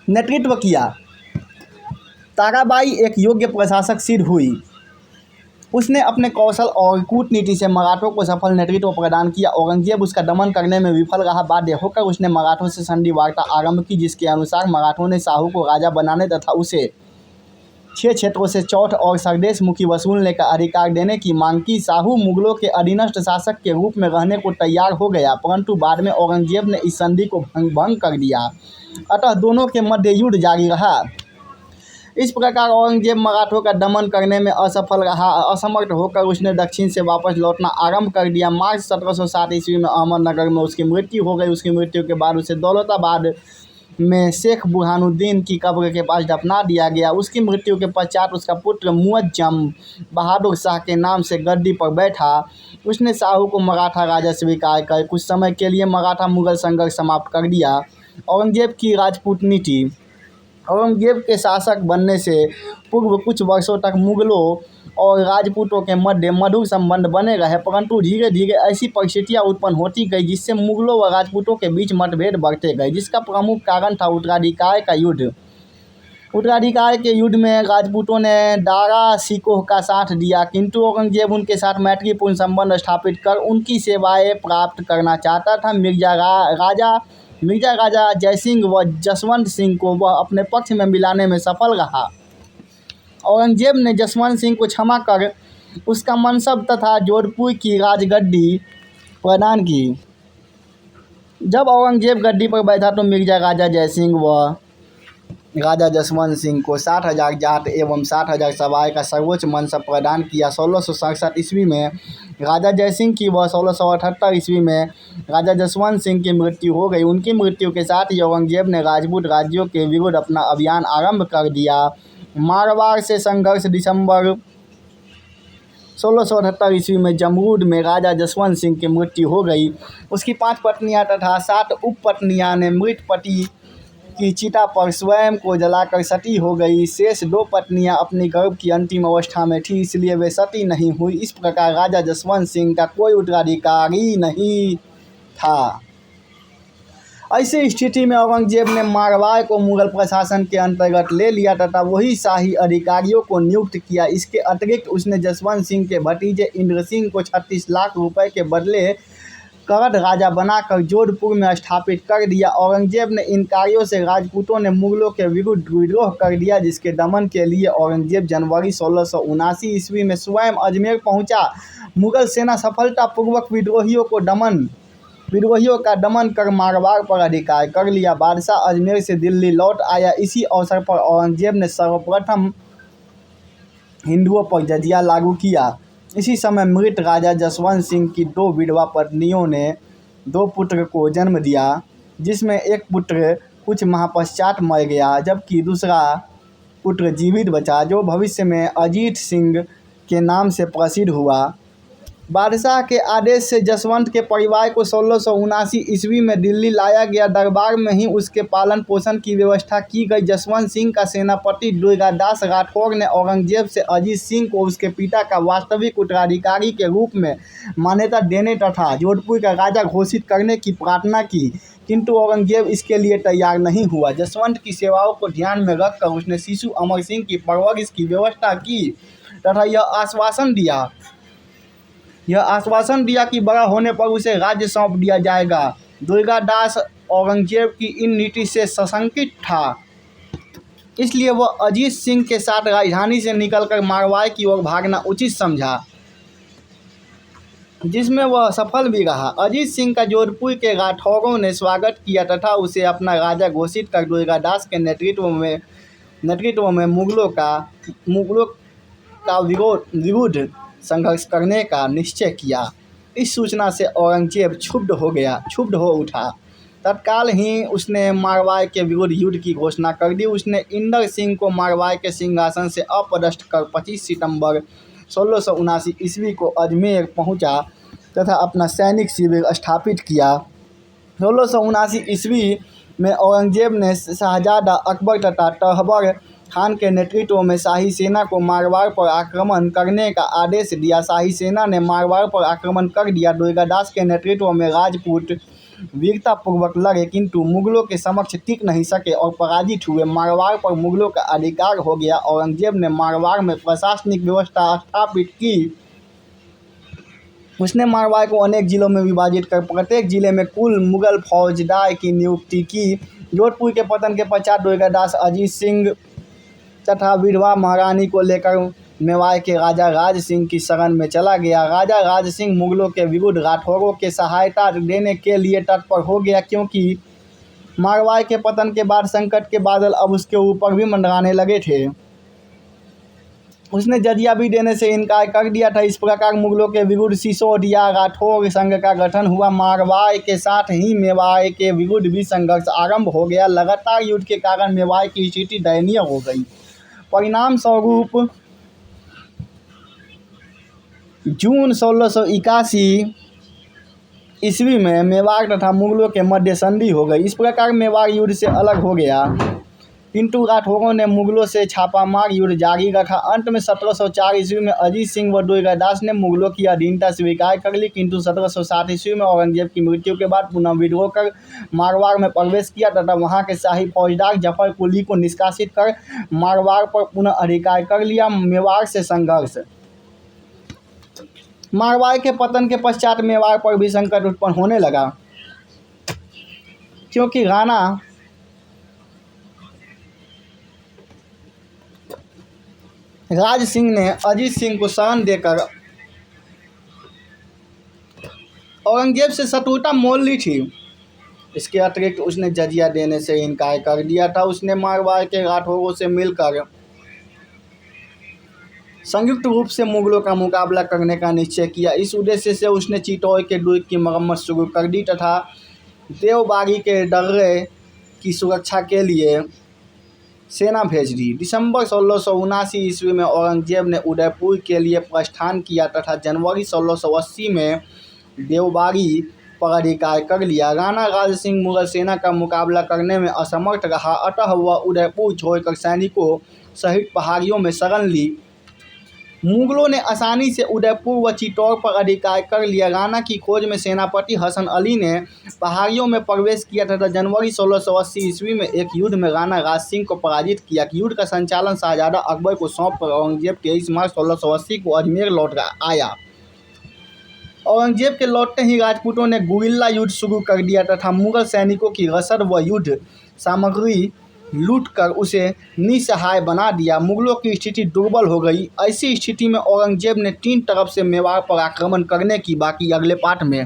नेतृत्व किया। ताराबाई एक योग्य प्रशासक सिद्ध हुई। उसने अपने कौशल और कूटनीति से मराठों को सफल नेतृत्व प्रदान किया। औरंगजेब उसका दमन करने में विफल रहा। बाध्य होकर उसने मराठों से संधि वार्ता आरंभ की, जिसके अनुसार मराठों ने शाहू को राजा बनाने तथा उसे 6 क्षेत्रों से चौथ और सरदेश मुखी वसूलने का अधिकार देने की मांग की। शाहू मुगलों के अधीनस्थ शासक के रूप में रहने को तैयार हो गया, परंतु बाद में औरंगजेब ने इस संधि को भंग कर दिया। अतः दोनों के मध्य युद्ध जारी रहा। इस प्रकार औरंगजेब मराठों का दमन करने में असफल रहा। असमर्थ होकर उसने दक्षिण से वापस लौटना आरंभ कर दिया। मार्च 1707 ईस्वी में अहमदनगर में उसकी मृत्यु हो गई। उसकी मृत्यु के बाद उसे दौलताबाद में शेख बुरहानुद्दीन की कब्र के पास दफना दिया गया। उसकी मृत्यु के पश्चात उसका पुत्र मुअज्जम बहादुर शाह के नाम से गद्दी पर बैठा। उसने शाहू को मराठा राजा स्वीकार कर कुछ समय के लिए मराठा मुगल संघर्ष समाप्त कर दिया। औरंगजेब की राजपूत नीति। औरंगजेब के शासक बनने से पूर्व कुछ वर्षों तक मुगलों और राजपूतों के मध्य मधुर संबंध बने रहे, परंतु धीरे धीरे ऐसी परिस्थितियां उत्पन्न होती गई जिससे मुगलों व राजपूतों के बीच मतभेद बढ़ते गए, जिसका प्रमुख कारण था उत्तराधिकार का युद्ध। उत्तराधिकार के युद्ध में राजपूतों ने दारा सिकोह का साथ दिया, किंतु औरंगजेब उनके साथ मैत्रीपूर्ण संबंध स्थापित कर उनकी सेवाएं प्राप्त करना चाहता था। मिर्जा राजा जयसिंह व जसवंत सिंह को वह अपने पक्ष में मिलाने में सफल रहा। औरंगजेब ने जसवंत सिंह को क्षमा कर उसका मनसब तथा जोधपुर की राजगद्दी प्रदान की। जब औरंगजेब गद्दी पर बैठा तो मिर्जा राजा जयसिंह व राजा जसवंत सिंह को 60,000 जाट एवं 60,000 सवार का सर्वोच्च मनसब प्रदान किया। 1667 ईस्वी में राजा जयसिंह की व 1678 ईस्वी में राजा जसवंत सिंह की मृत्यु हो गई। उनकी मृत्यु के साथ ही औरंगजेब ने राजपूत राज्यों के विरुद्ध अपना अभियान आरंभ कर दिया। मारवाड़ से संघर्ष। दिसंबर 1678 ईस्वी में जमरूद में राजा जसवंत सिंह की मृत्यु हो गई। उसकी 5 पत्नियां तथा 7 उपपत्नियां ने मृत पति की चिता पर स्वयं को जलाकर सती हो गई। शेष 2 पत्नियां अपनी गर्भ की अंतिम अवस्था में थी, इसलिए वे सती नहीं हुई। इस प्रकार राजा जसवंत सिंह का कोई उत्तराधिकारी नहीं था। ऐसी स्थिति में औरंगजेब ने मारवाड़ को मुगल प्रशासन के अंतर्गत ले लिया तथा वही शाही अधिकारियों को नियुक्त किया। इसके अतिरिक्त उसने जसवंत सिंह के भतीजे इंद्र सिंह को 36 लाख रुपए के बदले करद राजा बनाकर जोधपुर में स्थापित कर दिया। औरंगजेब ने इन कार्यों से राजपूतों ने मुगलों के विरुद्ध विद्रोह कर दिया, जिसके दमन के लिए औरंगजेब जनवरी 1679 ईस्वी में स्वयं अजमेर पहुंचा। मुगल सेना सफलतापूर्वक विद्रोहियों का दमन कर मारवाड़ पर अधिकार कर लिया। बादशाह अजमेर से दिल्ली लौट आया। इसी अवसर पर औरंगजेब ने सर्वप्रथम हिंदुओं पर जजिया लागू किया। इसी समय मृत राजा जसवंत सिंह की 2 विधवा पत्नियों ने 2 पुत्र को जन्म दिया, जिसमें एक पुत्र कुछ माह पश्चात मर गया, जबकि दूसरा पुत्र जीवित बचा, जो भविष्य में अजीत सिंह के नाम से प्रसिद्ध हुआ। बादशाह के आदेश से जसवंत के परिवार को 1679 ईस्वी में दिल्ली लाया गया। दरबार में ही उसके पालन पोषण की व्यवस्था की गई। जसवंत सिंह का सेनापति दुर्गादास राठौर ने औरंगजेब से अजीत सिंह को उसके पिता का वास्तविक उत्तराधिकारी के रूप में मान्यता देने तथा जोधपुर का राजा घोषित करने की प्रार्थना की, किंतु औरंगजेब इसके लिए तैयार नहीं हुआ। जसवंत की सेवाओं को ध्यान में रखकर उसने शिशु अमर सिंह की परवरिश की व्यवस्था की तथा यह आश्वासन दिया कि बड़ा होने पर उसे राज्य सौंप दिया जाएगा। दुर्गादास औरंगजेब की इन नीति से सशंकित था, इसलिए वह अजीत सिंह के साथ राजधानी से निकलकर मारवाड़ की ओर भागना उचित समझा, जिसमें वह सफल भी रहा। अजीत सिंह का जोधपुर के राठौरों ने स्वागत किया तथा उसे अपना राजा घोषित कर दुर्गादास के नेतृत्व में मुगलों का विरुद्ध संघर्ष करने का निश्चय किया। इस सूचना से औरंगजेब क्षुब्ध हो उठा। तत्काल ही उसने मारवाड़ के विरुद्ध युद्ध की घोषणा कर दी। उसने इंदर सिंह को मारवाड़ के सिंहासन से अपदस्थ कर 25 सितंबर 1679 ईस्वी को अजमेर पहुंचा तथा अपना सैनिक शिविर स्थापित किया। 1679 ईस्वी में औरंगजेब ने शाहजादा अकबर तथा तहबर खान के नेतृत्व में शाही सेना को मारवाड़ पर आक्रमण करने का आदेश दिया। शाही सेना ने मारवाड़ पर आक्रमण कर दिया। दुर्गादास के नेतृत्व में राजपूत वीरतापूर्वक लड़े, किंतु मुगलों के समक्ष टिक नहीं सके और पराजित हुए। मारवाड़ पर मुगलों का अधिकार हो गया। औरंगजेब ने मारवाड़ में प्रशासनिक व्यवस्था स्थापित की। उसने मारवाड़ को अनेक जिलों में विभाजित कर प्रत्येक जिले में कुल मुगल फौजदार की नियुक्ति की। जोधपुर के पतन के पश्चात दुर्गादास अजीत सिंह तथा विधवा महारानी को लेकर मेवाड़ के राजा राज सिंह की शरण में चला गया। राजा राज सिंह मुगलों के विरुद्ध राठौरों के सहायता देने के लिए तत्पर हो गया, क्योंकि मारवाड़ के पतन के बाद संकट के बादल अब उसके ऊपर भी मंडराने लगे थे। उसने जजिया भी देने से इनकार कर दिया था। इस प्रकार मुगलों के विरुद्ध सिसोदिया राठौर संघ का गठन हुआ। मारवाड़ के साथ ही मेवाड़ के विरुद्ध भी संघर्ष आरंभ हो गया। लगातार युद्ध के कारण मेवाड़ की स्थिति दयनीय हो गई। परिणाम स्वरूप जून 1681 ईस्वी में मेवाड़ तथा मुगलों के मध्य संधि हो गई। इस प्रकार मेवाड़ युद्ध से अलग हो गया, किंतु राठौरों ने मुगलों से छापामार युद्ध जारी रखा। अंत में 1704 ईस्वी में अजीत सिंह व दुर्गादास ने मुगलों की अधीनता स्वीकार कर ली, किंतु 1760 ईस्वी में औरंगजेब की मृत्यु के बाद पुनः विद्रोह कर मारवाड़ में प्रवेश किया तथा वहां के शाही फौजदार जफर कुली को निष्कासित कर मारवाड़ पर पुनः अधिकार कर लिया। मेवाड़ से संघर्ष। मारवाड़ के पतन के पश्चात मेवाड़ पर भी संकट उत्पन्न होने लगा, क्योंकि राणा राज सिंह ने अजीत सिंह को शरण देकर औरंगजेब से शत्रुता मोल ली थी। इसके अतिरिक्त उसने जजिया देने से इनकार कर दिया था। उसने मारवाड़ के राठौरों से मिलकर संयुक्त रूप से मुगलों का मुकाबला करने का निश्चय किया। इस उद्देश्य से उसने चित्तौड़ के दुर्ग की मरम्मत शुरू कर दी तथा देवबागी के दर्रे की सुरक्षा के लिए सेना भेज दी। दिसंबर 1679 ईस्वी में औरंगजेब ने उदयपुर के लिए प्रस्थान किया तथा जनवरी 1680 में देवबागी पर अधिकार कर लिया। राणा राज सिंह मुगल सेना का मुकाबला करने में असमर्थ रहा, अतः वह उदयपुर छोड़कर सैनिकों सहित पहाड़ियों में शरण ली। मुगलों ने आसानी से उदयपुर व चित्तौड़ पर अधिकार कर लिया। राणा की खोज में सेनापति हसन अली ने पहाड़ियों में प्रवेश किया तथा जनवरी 1680 ईस्वी में एक युद्ध में राणा राज सिंह को पराजित किया। युद्ध का संचालन शाहजादा अकबर को सौंपकर औरंगजेब 23 मार्च 1680 को अजमेर लौट आया। औरंगजेब के लौटते ही राजपूतों ने गुरिल्ला युद्ध शुरू कर दिया तथा मुगल सैनिकों की रसद व युद्ध सामग्री लूटकर उसे निसहाय बना दिया। मुगलों की स्थिति दुर्बल हो गई। ऐसी स्थिति में औरंगजेब ने 3 तरफ से मेवाड़ पर आक्रमण करने की, बाकी अगले पाठ में